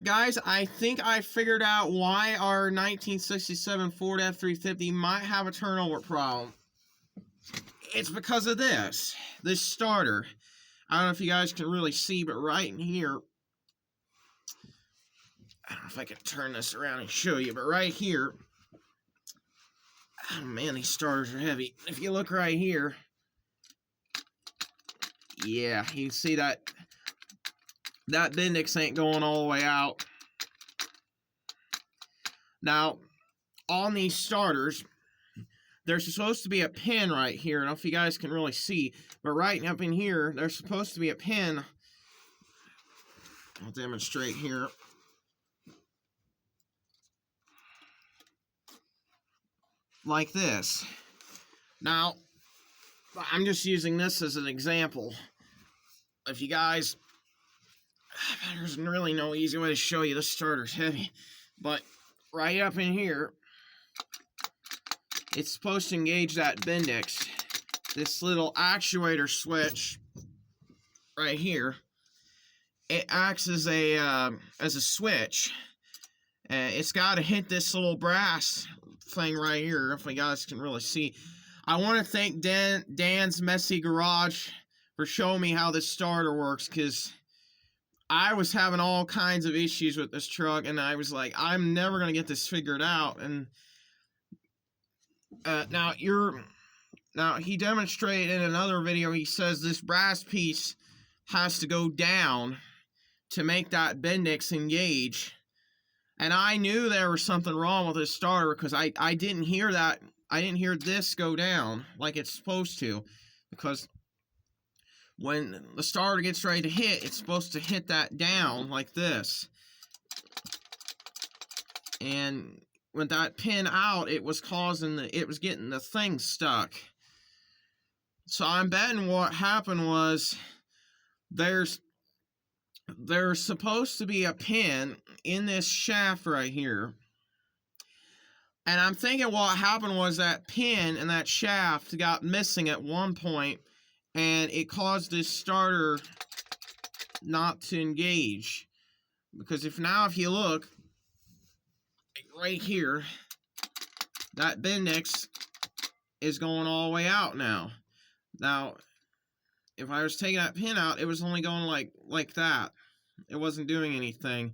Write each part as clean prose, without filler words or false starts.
Guys, I think I figured out why our 1967 Ford F-350 might have a turnover problem. It's because of this starter. I don't know if you guys can really see, but right in here, I don't know if I can turn this around and show you, but right here, oh man, these starters are heavy. If you look right here, yeah, you can see that Bendix ain't going all the way out. Now, on these starters, there's supposed to be a pin right here. I don't know if you guys can really see, but right up in here, there's supposed to be a pin. I'll demonstrate here. Like this. Now, I'm just using this as an example. If you guys, there's really no easy way to show you this starter's heavy, but right up in here, it's supposed to engage that Bendix. This little actuator switch right here, it acts as a switch. It's got to hit this little brass thing right here, if you guys can really see. I want to thank Dan's Messy Garage for showing me how this starter works, because I was having all kinds of issues with this truck, and I was like, I'm never going to get this figured out. And now he demonstrated in another video, he says this brass piece has to go down to make that Bendix engage. And I knew there was something wrong with this starter, because I didn't hear that. I didn't hear this go down like it's supposed to, because when the starter gets ready to hit, it's supposed to hit that down like this. And with that pin out, it was getting the thing stuck. So I'm betting what happened was there's supposed to be a pin in this shaft right here. And I'm thinking what happened was that pin and that shaft got missing at one point, and it caused this starter not to engage. Because if you look right here, that Bendix is going all the way out now. Now, if I was taking that pin out, it was only going like that. It wasn't doing anything.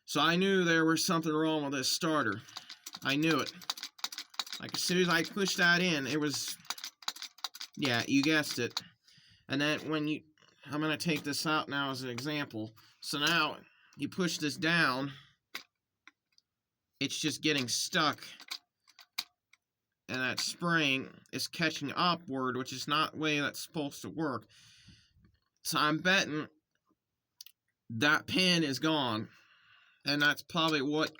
So I knew there was something wrong with this starter. I knew it. Like, as soon as I pushed that in, it was, yeah, you guessed it. And then I'm going to take this out now as an example. So now, you push this down, it's just getting stuck. And that spring is catching upward, which is not the way that's supposed to work. So I'm betting that pin is gone. And that's probably what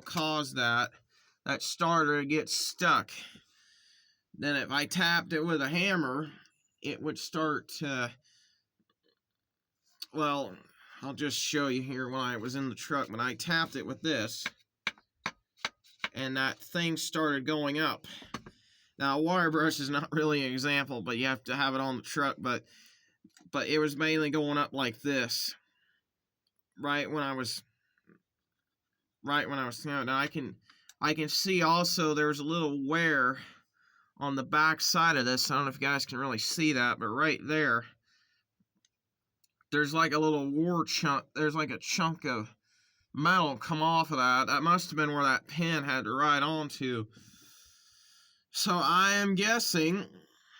caused that starter to get stuck. Then if I tapped it with a hammer, it would start to, well, I'll just show you here when I was in the truck. When I tapped it with this, and that thing started going up. Now, a wire brush is not really an example, but you have to have it on the truck. But it was mainly going up like this. Right when I was now I can see also there's a little wear on the back side of this. I don't know if you guys can really see that, but right there, there's like a little war chunk. There's like a chunk of metal come off of that. That must have been where that pin had to ride onto. So I am guessing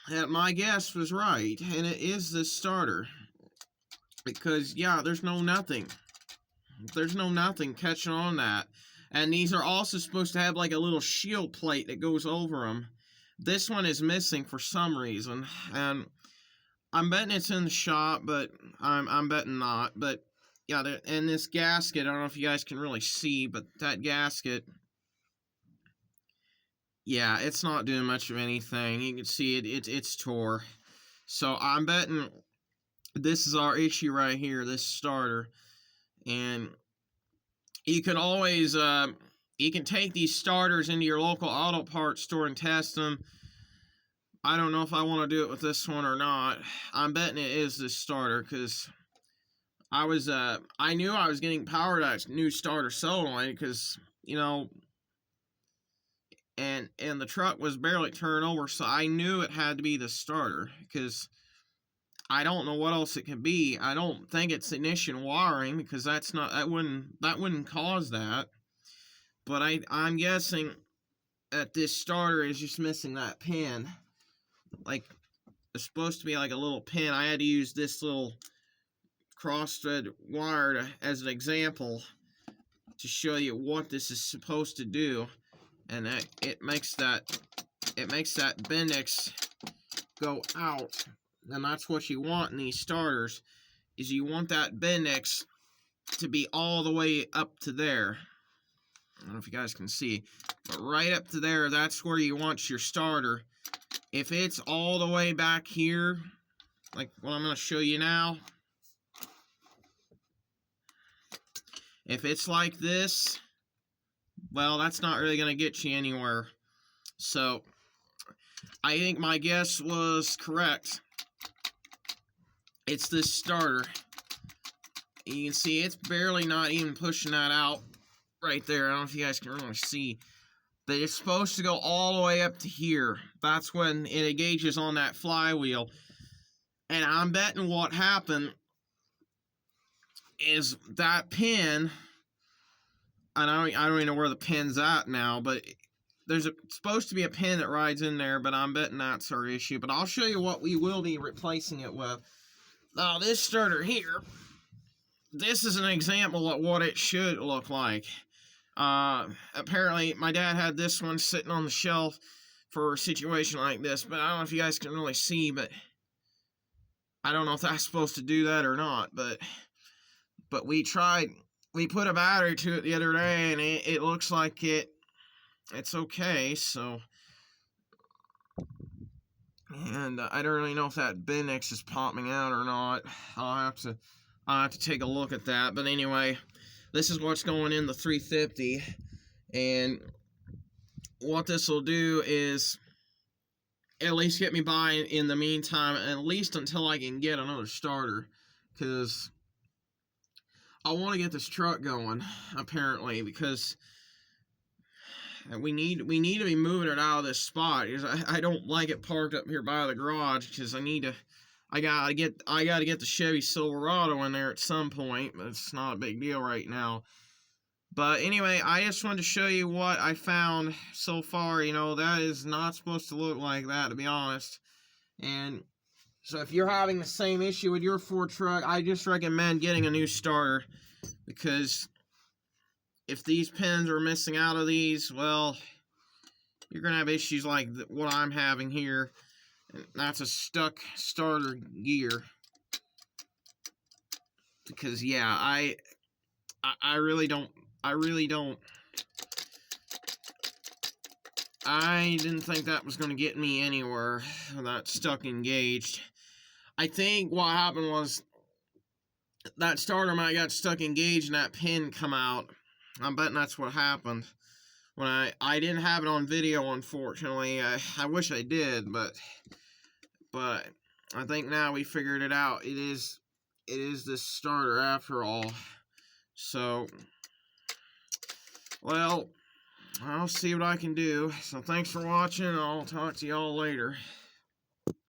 that my guess was right, and it is this starter. Because, yeah, there's no nothing catching on that. And these are also supposed to have like a little shield plate that goes over them. This one is missing for some reason, and I'm betting it's in the shop, but I'm betting not. But yeah, and this gasket, I don't know if you guys can really see, but that gasket, yeah, it's not doing much of anything. You can see it's tore. So I'm betting this is our issue right here, this starter. And you can always, you can take these starters into your local auto parts store and test them. I don't know if I want to do it with this one or not. I'm betting it is this starter, because I knew I was getting power to that new starter solenoid because, you know, and the truck was barely turned over, so I knew it had to be the starter because I don't know what else it could be. I don't think it's ignition wiring because that wouldn't cause that. But I'm guessing that this starter is just missing that pin. Like, it's supposed to be like a little pin. I had to use this little cross-thread wire as an example to show you what this is supposed to do, and it makes that Bendix go out, and that's what you want in these starters. Is you want that Bendix to be all the way up to there. I don't know if you guys can see, but right up to there, that's where you want your starter. If it's all the way back here, like what I'm going to show you now, if it's like this, well, that's not really going to get you anywhere. So, I think my guess was correct. It's this starter. You can see it's barely not even pushing that out right there. I don't know if you guys can really see. But it's supposed to go all the way up to here. That's when it engages on that flywheel. And I'm betting what happened is that pin, and I don't even know where the pin's at now, but there's supposed to be a pin that rides in there, but I'm betting that's our issue. But I'll show you what we will be replacing it with. Now, this starter here, this is an example of what it should look like. Apparently, my dad had this one sitting on the shelf for a situation like this, but I don't know if you guys can really see, but I don't know if that's supposed to do that or not, but we put a battery to it the other day, and it looks like it's okay, so, and I don't really know if that Bendix is popping out or not. I'll have to take a look at that, but anyway, this is what's going in the 350, and what this will do is at least get me by in the meantime, at least until I can get another starter, because I want to get this truck going, apparently, because we need to be moving it out of this spot, because I don't like it parked up here by the garage, because I gotta get the Chevy Silverado in there at some point, but it's not a big deal right now. But anyway, I just wanted to show you what I found so far. You know, that is not supposed to look like that, to be honest. And so if you're having the same issue with your Ford truck, I just recommend getting a new starter, because if these pins are missing out of these, well, you're going to have issues like what I'm having here. And that's a stuck starter gear. Because, yeah, I really don't. I didn't think that was going to get me anywhere. That stuck engaged. I think what happened was that starter might got stuck engaged and that pin come out. I'm betting that's what happened. When I didn't have it on video, unfortunately. I wish I did, but I think now we figured it out. It is this starter after all. So, well, I'll see what I can do. So thanks for watching, and I'll talk to y'all later.